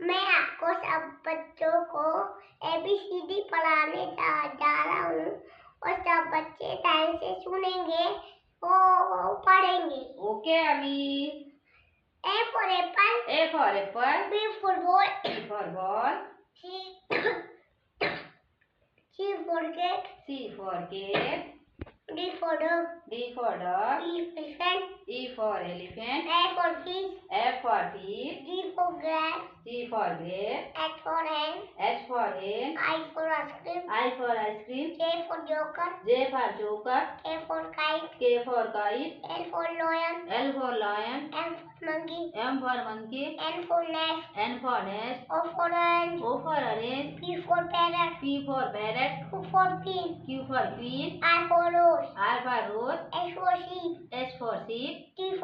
मैं आपको सब बच्चों को ABCD पढ़ाने जा रहा हूँ और सब बच्चे टाइम से सुनेंगे और पढ़ेंगे। ओके अभी। A for apple. A for apple. B for ball. B for ball. C for cat. C for cat. D for dog. D for dog. Elephant. E for elephant. F for fish. F for fish. G for grass. G for grape. H for hen. H for hen. I for ice cream. I for ice cream. J for joker. J for joker. K for kite. K for kite. L for lion. L for lion. M for monkey. M for monkey. N for nest. N for nest. O for orange. O for orange. P for parrot. P for parrot. Q for queen. Q for queen. R for rose. R for rose. S for sheep. S for sheep. T for